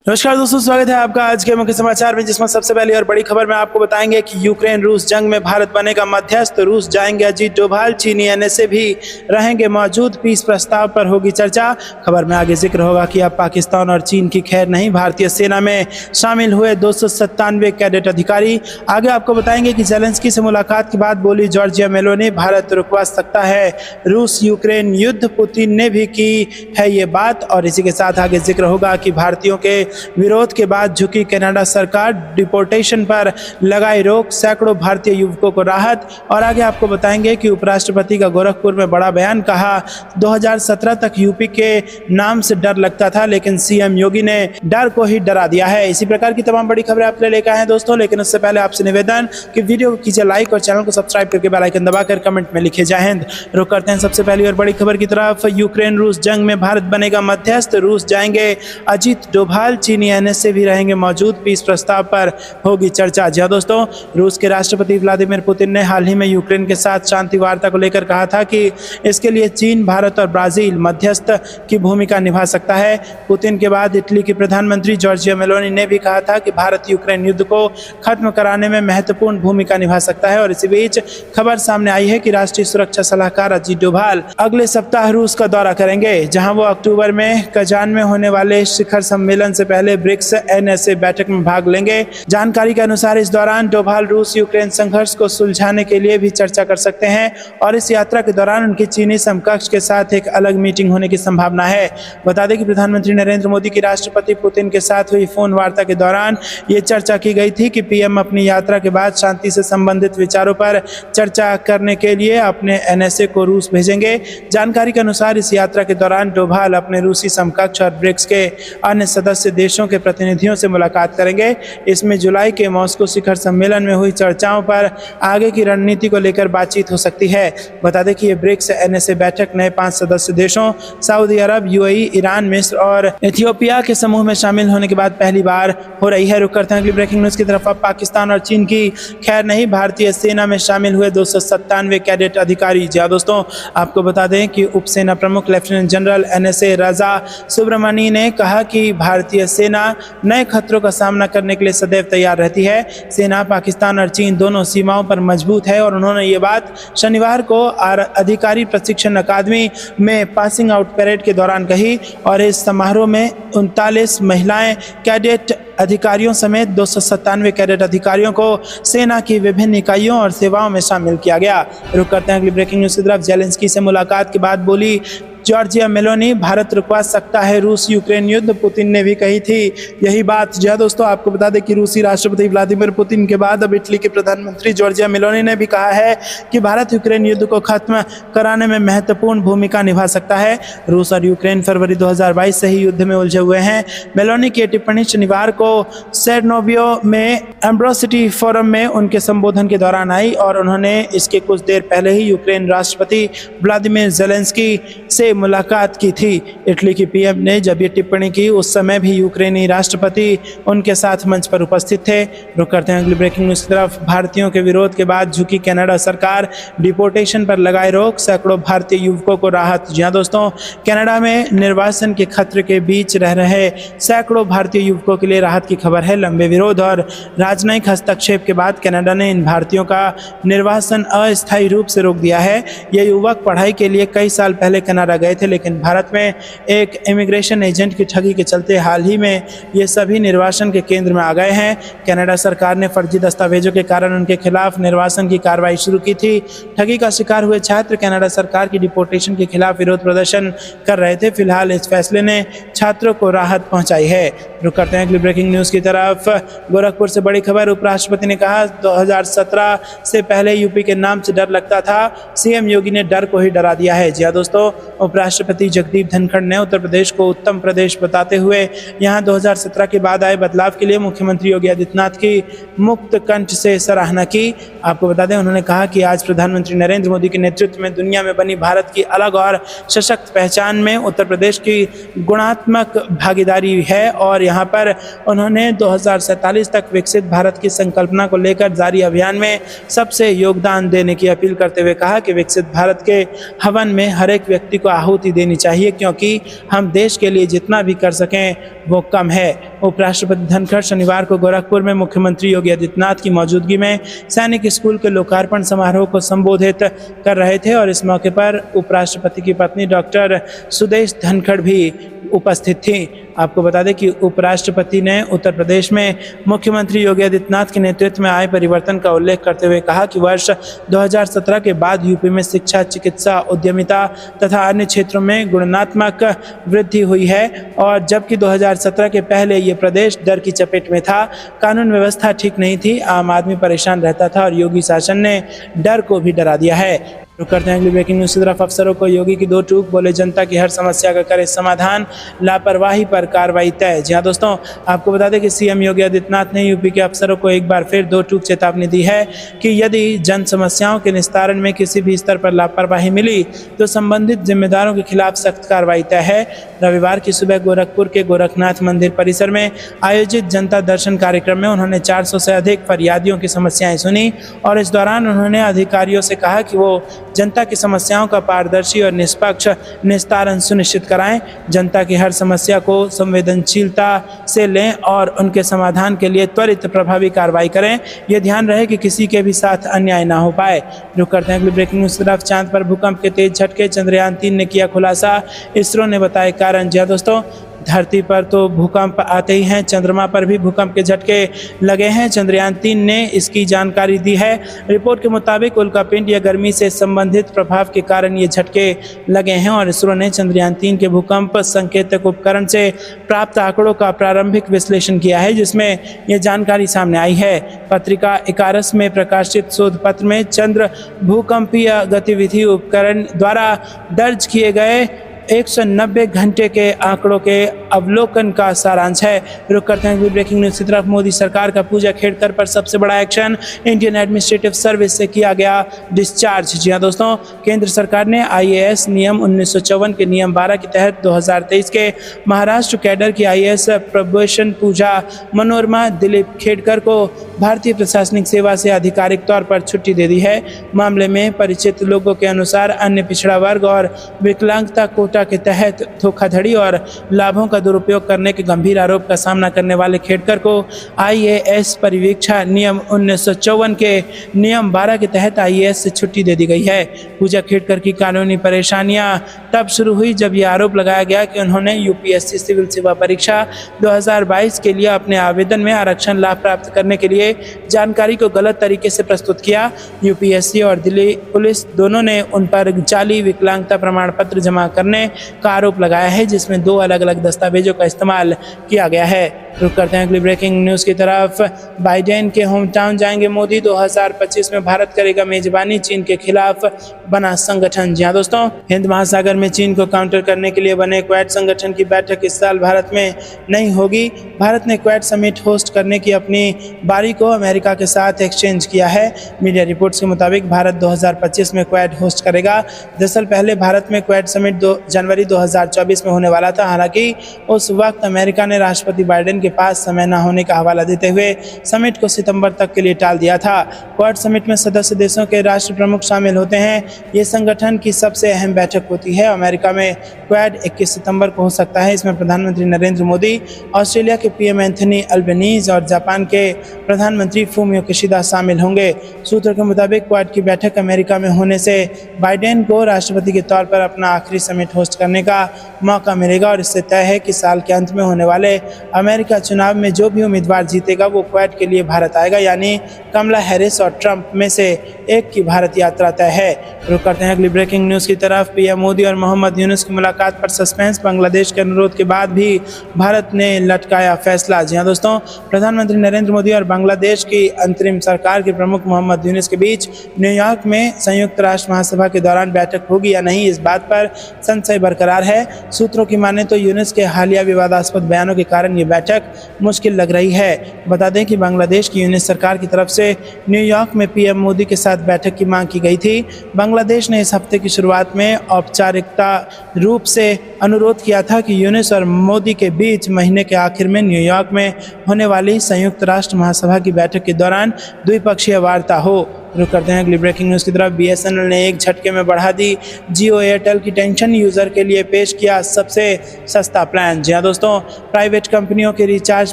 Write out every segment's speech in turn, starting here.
नमस्कार दोस्तों, स्वागत है आपका आज के मुख्य समाचार में, जिसमें सबसे पहली और बड़ी खबर में आपको बताएंगे कि यूक्रेन रूस जंग में भारत बनेगा मध्यस्थ, रूस जाएंगे अजीत डोभाल, चीनी एनएसए भी रहेंगे मौजूद, पीस प्रस्ताव पर होगी चर्चा। खबर में आगे जिक्र होगा कि अब पाकिस्तान और चीन की खैर नहीं, भारतीय सेना में शामिल हुए 297 कैडेट अधिकारी। आगे आपको बताएंगे कि जेलेंस्की से मुलाकात के बाद बोली जॉर्जिया मेलोनी, भारत रुकवा सकता है रूस यूक्रेन युद्ध, पुतिन ने भी की है ये बात। और इसी के साथ आगे जिक्र होगा कि भारतीयों के विरोध के बाद झुकी कनाडा सरकार, डिपोर्टेशन पर लगाई रोक, सैकड़ों भारतीय युवकों को राहत। और आगे आपको बताएंगे कि उपराष्ट्रपति का गोरखपुर में बड़ा बयान, कहा 2017 तक यूपी के नाम से डर लगता था, लेकिन सीएम योगी ने डर को ही डरा दिया है। इसी प्रकार की तमाम बड़ी खबरें आपके लिए लेकर आए हैं दोस्तों, लेकिन उससे पहले आपसे निवेदन कि वीडियो को कीजिए लाइक और चैनल को सब्सक्राइब करके बेल आइकन दबाकर कमेंट में लिखे जय हिंद। रुक करते हैं सबसे पहली और बड़ी खबर की तरफ। यूक्रेन रूस जंग में भारत बनेगा मध्यस्थ, रूस जाएंगे अजीत डोभाल, चीनी एनएसए भी रहेंगे मौजूद, पीस प्रस्ताव पर होगी चर्चा। जी हां दोस्तों, रूस के राष्ट्रपति व्लादिमीर पुतिन ने हाल ही में यूक्रेन के साथ शांति वार्ता को लेकर कहा था कि इसके लिए चीन, भारत और ब्राजील मध्यस्थ की भूमिका निभा सकता है। पुतिन के बाद इटली की प्रधानमंत्री जॉर्जिया मेलोनी ने भी कहा था कि भारत यूक्रेन युद्ध को खत्म कराने में महत्वपूर्ण भूमिका निभा सकता है। और इसी बीच खबर सामने आई है कि राष्ट्रीय सुरक्षा सलाहकार अजीत डोभाल अगले सप्ताह रूस का दौरा करेंगे, जहां वो अक्टूबर में कजान में होने वाले शिखर सम्मेलन से पहले ब्रिक्स एनएसए बैठक में भाग लेंगे। जानकारी के अनुसार इस दौरान डोभाल रूस यूक्रेन संघर्ष को सुलझाने के लिए भी चर्चा कर सकते हैं और इस यात्रा के दौरान उनकी चीनी समकक्ष के साथ एक अलग मीटिंग होने की संभावना है। बता दें कि प्रधानमंत्री नरेंद्र मोदी की राष्ट्रपति पुतिन के साथ हुई फोन वार्ता के दौरान ये चर्चा की गई थी कि पीएम अपनी यात्रा के बाद शांति से संबंधित विचारों पर चर्चा करने के लिए अपने एनएसए को रूस भेजेंगे। जानकारी के अनुसार इस यात्रा के दौरान डोभाल अपने रूसी समकक्ष और ब्रिक्स के अन्य सदस्य देशों के प्रतिनिधियों से मुलाकात करेंगे। इसमें जुलाई के मॉस्को शिखर सम्मेलन में हुई चर्चाओं पर आगे की रणनीति को लेकर बातचीत हो सकती है। बता दें कि ये ब्रिक्स एनएसए बैठक नए 5 सदस्य देशों सऊदी अरब, यूएई, ईरान, मिस्र और इथियोपिया के समूह में शामिल होने के बाद पहली बार हो रही है। रुक करते हैं अगली ब्रेकिंग न्यूज की तरफ। अब पाकिस्तान और चीन की खैर नहीं, भारतीय सेना में शामिल हुए 297 कैडेट अधिकारी। जी दोस्तों, आपको बता दें कि उप सेना प्रमुख लेफ्टिनेंट जनरल एनएसए रजा सुब्रमणी ने कहा कि भारतीय सेना नए खतरों का सामना करने के लिए सदैव तैयार रहती है। सेना पाकिस्तान और चीन दोनों सीमाओं पर मजबूत है और उन्होंने ये बात शनिवार को अधिकारी प्रशिक्षण अकादमी में पासिंग आउट परेड के दौरान कही। और इस समारोह में 39 महिलाएं कैडेट अधिकारियों समेत 297 कैडेट अधिकारियों को सेना की विभिन्न इकाइयों और सेवाओं में शामिल किया गया। रुक करते हैं अगली ब्रेकिंग न्यूज की तरफ। जेलेंस्की से मुलाकात के बाद बोली जॉर्जिया मेलोनी, भारत रुकवा सकता है रूस यूक्रेन युद्ध, पुतिन ने भी कही थी यही बात। जी दोस्तों, आपको बता दें कि रूसी राष्ट्रपति व्लादिमीर पुतिन के बाद अब इटली के प्रधानमंत्री जॉर्जिया मेलोनी ने भी कहा है कि भारत यूक्रेन युद्ध को खत्म कराने में महत्वपूर्ण भूमिका निभा सकता है। रूस और यूक्रेन फरवरी 2022 से ही युद्ध में उलझे हुए हैं। मेलोनी की टिप्पणी शनिवार को सेर्नोबियो में एम्ब्रोसिटी फोरम में उनके संबोधन के दौरान आई और उन्होंने इसके कुछ देर पहले ही यूक्रेन राष्ट्रपति व्लादिमीर जेलेंस्की से मुलाकात की थी। इटली की पीएम ने जब ये टिप्पणी की उस समय भी यूक्रेनी राष्ट्रपति उनके साथ मंच पर उपस्थित थे। रुक करते हैं अगली ब्रेकिंग न्यूज की तरफ। भारतीयों के विरोध के बाद झुकी कनाडा सरकार, डिपोर्टेशन पर लगाए रोक, सैकड़ों भारतीय युवकों को राहत। जी हां दोस्तों, कनाडा में निर्वासन के खतरे के बीच रह रहे सैकड़ों भारतीय युवकों के लिए राहत की खबर है। लंबे विरोध और राजनयिक हस्तक्षेप के बाद कनाडा ने इन भारतीयों का निर्वासन अस्थायी रूप से रोक दिया है। ये युवक पढ़ाई के लिए कई साल पहले कनाडा गए थे, लेकिन भारत में एक इमिग्रेशन एजेंट की ठगी के चलते हाल ही में ये सभी निर्वासन के केंद्र में आ गए हैं। कनाडा सरकार ने फर्जी दस्तावेजों के कारण उनके खिलाफ निर्वासन की कार्रवाई शुरू की थी। ठगी का शिकार हुए छात्र कनाडा सरकार की डिपोर्टेशन के खिलाफ विरोध प्रदर्शन कर रहे थे। फिलहाल इस फैसले ने छात्रों को राहत पहुंचाई है। रुक करते हैं अगली ब्रेकिंग न्यूज की तरफ। गोरखपुर से बड़ी खबर। उपराष्ट्रपति ने कहा 2017 से पहले यूपी के नाम से डर लगता था, सीएम योगी ने डर को ही डरा दिया है। जी दोस्तों, उपराष्ट्रपति जगदीप धनखड़ ने उत्तर प्रदेश को उत्तम प्रदेश बताते हुए यहां 2017 के बाद आए बदलाव के लिए मुख्यमंत्री योगी आदित्यनाथ की मुक्त कंठ से सराहना की। आपको बता दें, उन्होंने कहा कि आज प्रधानमंत्री नरेंद्र मोदी के नेतृत्व में दुनिया में बनी भारत की अलग और सशक्त पहचान में उत्तर प्रदेश की गुणात्मक भागीदारी है। और यहाँ पर उन्होंने 2047 तक विकसित भारत की संकल्पना को लेकर जारी अभियान में सबसे योगदान देने की अपील करते हुए कहा कि विकसित भारत के हवन में हर एक व्यक्ति को आहुति देनी चाहिए, क्योंकि हम देश के लिए जितना भी कर सकें वो कम है। उपराष्ट्रपति धनखड़ शनिवार को गोरखपुर में मुख्यमंत्री योगी आदित्यनाथ की मौजूदगी में सैनिक स्कूल के लोकार्पण समारोह को संबोधित कर रहे थे और इस मौके पर उपराष्ट्रपति की पत्नी डॉक्टर सुदेश धनखड़ भी उपस्थित थी। आपको बता दें कि उपराष्ट्रपति ने उत्तर प्रदेश में मुख्यमंत्री योगी आदित्यनाथ के नेतृत्व में आए परिवर्तन का उल्लेख करते हुए कहा कि वर्ष 2017 के बाद यूपी में शिक्षा, चिकित्सा, उद्यमिता तथा अन्य क्षेत्रों में गुणात्मक वृद्धि हुई है और जबकि 2017 के पहले ये प्रदेश डर की चपेट में था। कानून व्यवस्था ठीक नहीं थी, आम आदमी परेशान रहता था और योगी शासन ने डर को भी डरा दिया है। रुक करते हैं अगली ब्रेकिंग न्यूज की तरफ। अफसरों को योगी की 2 टूक, बोले जनता की हर समस्या का करे समाधान, लापरवाही पर कार्रवाई तय। जी हाँ दोस्तों, आपको बता दें कि सीएम योगी आदित्यनाथ ने यूपी के अफसरों को एक बार फिर 2 टूक चेतावनी दी है कि यदि जन समस्याओं के निस्तारण में किसी भी स्तर पर लापरवाही मिली तो संबंधित जिम्मेदारों के खिलाफ सख्त कार्रवाई तय है। रविवार की सुबह गोरखपुर के गोरखनाथ मंदिर परिसर में आयोजित जनता दर्शन कार्यक्रम में उन्होंने 400 से अधिक फरियादियों की समस्याएं सुनी और इस दौरान उन्होंने अधिकारियों से कहा कि वो जनता की समस्याओं का पारदर्शी और निष्पक्ष निस्तारण सुनिश्चित कराएं, जनता की हर समस्या को संवेदनशीलता से लें और उनके समाधान के लिए त्वरित प्रभावी कार्रवाई करें। यह ध्यान रहे कि किसी के भी साथ अन्याय ना हो पाए। रुक करते हैं अगली ब्रेकिंग न्यूज तरफ। चांद पर भूकंप के तेज झटके, चंद्रयान 3 ने किया खुलासा, इसरो ने बताया कारण। जी दोस्तों, धरती पर तो भूकंप आते ही हैं, चंद्रमा पर भी भूकंप के झटके लगे हैं। चंद्रयान 3 ने इसकी जानकारी दी है। रिपोर्ट के मुताबिक उल्कापिंड या गर्मी से संबंधित प्रभाव के कारण ये झटके लगे हैं और इसरो ने चंद्रयान 3 के भूकंप संकेतक उपकरण से प्राप्त आंकड़ों का प्रारंभिक विश्लेषण किया है, जिसमें ये जानकारी सामने आई है। पत्रिका इकारस में प्रकाशित शोध पत्र में चंद्र भूकंपीय गतिविधि उपकरण द्वारा दर्ज किए गए 190 घंटे के आंकड़ों के अवलोकन का सारांश है। रुक करते हैं ब्रेकिंग न्यूज की तरफ। मोदी सरकार का पूजा खेड़कर पर सबसे बड़ा एक्शन, इंडियन एडमिनिस्ट्रेटिव सर्विस से किया गया डिस्चार्ज। जी हाँ दोस्तों, केंद्र सरकार ने आईएएस नियम 1954 के नियम 12 के तहत 2023 के महाराष्ट्र कैडर की आईएएस प्रोबेशन पूजा मनोरमा दिलीप खेड़कर को भारतीय प्रशासनिक सेवा से आधिकारिक तौर पर छुट्टी दे दी है। मामले में परिचित लोगों के अनुसार अन्य पिछड़ा वर्ग और विकलांगता कोटा के तहत धोखाधड़ी और लाभों का दुरुपयोग करने के गंभीर आरोप का सामना करने वाले खेड़कर को आईएएस परिवीक्षा नियम 1954 के नियम 12 के तहत आईएएस से छुट्टी दे दी गई है। पूजा खेड़कर की कानूनी परेशानियां तब शुरू हुई जब यह आरोप लगाया गया कि उन्होंने यूपीएससी सिविल सेवा परीक्षा 2022 के लिए अपने आवेदन में आरक्षण लाभ प्राप्त करने के लिए जानकारी को गलत तरीके से प्रस्तुत किया। यूपीएससी और दिल्ली पुलिस दोनों ने उन पर जाली विकलांगता प्रमाण पत्र जमा करने का आरोप लगाया है, जिसमें 2 अलग अलग दस्तावेजों का इस्तेमाल किया गया है। रुक करते हैं अगली ब्रेकिंग न्यूज की तरफ। बाइडेन के होम टाउन जाएंगे मोदी, 2025 में भारत करेगा मेजबानी, चीन के खिलाफ बना संगठन। जी हाँ दोस्तों, हिंद महासागर में चीन को काउंटर करने के लिए बने क्वाड संगठन की बैठक इस साल भारत में नहीं होगी। भारत ने क्वाड समिट होस्ट करने की अपनी बारी को अमेरिका के साथ एक्सचेंज किया है। मीडिया रिपोर्ट्स के मुताबिक भारत 2025 में क्वाड होस्ट करेगा। दरअसल पहले भारत में क्वाड समिट जनवरी 2024 में होने वाला था, हालांकि उस वक्त अमेरिका ने राष्ट्रपति बाइडेन के पास समय न होने का हवाला देते हुए समिट को सितंबर तक के लिए टाल दिया था। क्वाड समिट में सदस्य देशों के राष्ट्र प्रमुख शामिल होते हैं। ये संगठन की सबसे अहम बैठक होती है। अमेरिका में क्वाड 21 सितंबर को हो सकता है। इसमें प्रधानमंत्री नरेंद्र मोदी, ऑस्ट्रेलिया के पीएम एंथनी अल्बनीज और जापान के प्रधानमंत्री फूमियो किशिदा शामिल होंगे। सूत्रों के मुताबिक क्वाड की बैठक अमेरिका में होने से बाइडेन को राष्ट्रपति के तौर पर अपना आखिरी समिट होस्ट करने का मौका मिलेगा और इससे तय है कि साल के अंत में होने वाले अमेरिका चुनाव में जो भी उम्मीदवार जीतेगा वो क्वाड के लिए भारत आएगा, यानी कमला हैरिस और ट्रंप में से एक की भारत यात्रा तय है। रुक करते हैं अगली ब्रेकिंग न्यूज की तरफ। पीएम मोदी और मोहम्मद यूनुस की मुलाकात पर सस्पेंस, बांग्लादेश के अनुरोध के बाद भी भारत ने लटकाया फैसला। जी हाँ दोस्तों, प्रधानमंत्री नरेंद्र मोदी और बांग्लादेश की अंतरिम सरकार के प्रमुख मोहम्मद यूनुस के बीच न्यूयॉर्क में संयुक्त राष्ट्र महासभा के दौरान बैठक होगी या नहीं, इस बात पर संशय बरकरार है। सूत्रों की माने तो यूनुस के हालिया विवादास्पद बयानों के कारण ये बैठक मुश्किल लग रही है। बता दें कि बांग्लादेश की यूनुस सरकार की तरफ से न्यूयॉर्क में पीएम मोदी के साथ बैठक की मांग की गई थी। बांग्लादेश ने इस हफ्ते की शुरुआत में औपचारिकता रूप से अनुरोध किया था कि यूनुस और मोदी के बीच महीने के आखिर में न्यूयॉर्क में होने वाली संयुक्त राष्ट्र महासभा की बैठक के दौरान द्विपक्षीय वार्ता हो। रुक करते हैं अगली ब्रेकिंग न्यूज़ की तरफ। BSNL ने एक झटके में बढ़ा दी जियो एयरटेल की टेंशन, यूज़र के लिए पेश किया सबसे सस्ता प्लान। जी हाँ दोस्तों, प्राइवेट कंपनियों के रिचार्ज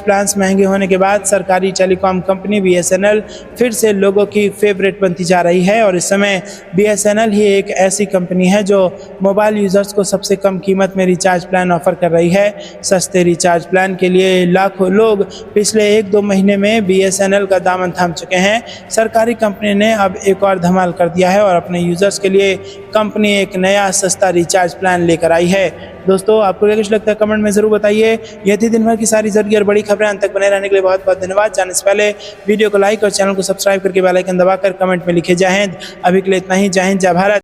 प्लान्स महंगे होने के बाद सरकारी टेलीकॉम कंपनी BSNL फिर से लोगों की फेवरेट बनती जा रही है और इस समय BSNL ही एक ऐसी कंपनी है जो मोबाइल यूज़र्स को सबसे कम कीमत में रिचार्ज प्लान ऑफर कर रही है। सस्ते रिचार्ज प्लान के लिए लाखों लोग पिछले 1-2 महीने में BSNL का दामन थाम चुके हैं। सरकारी कंपनी ने अब एक और धमाल कर दिया है और अपने यूज़र्स के लिए कंपनी एक नया सस्ता रिचार्ज प्लान लेकर आई है। दोस्तों, आपको क्या कुछ लगता है कमेंट में ज़रूर बताइए। ये थी दिन भर की सारी जरूरी और बड़ी खबरें। अंत तक बने रहने के लिए बहुत बहुत धन्यवाद। जाने से पहले वीडियो को लाइक और चैनल को सब्सक्राइब करके बेल आइकन दबाकर कमेंट में लिखे जय हिंद। अभी के लिए इतना ही। जय हिंद, जय भारत।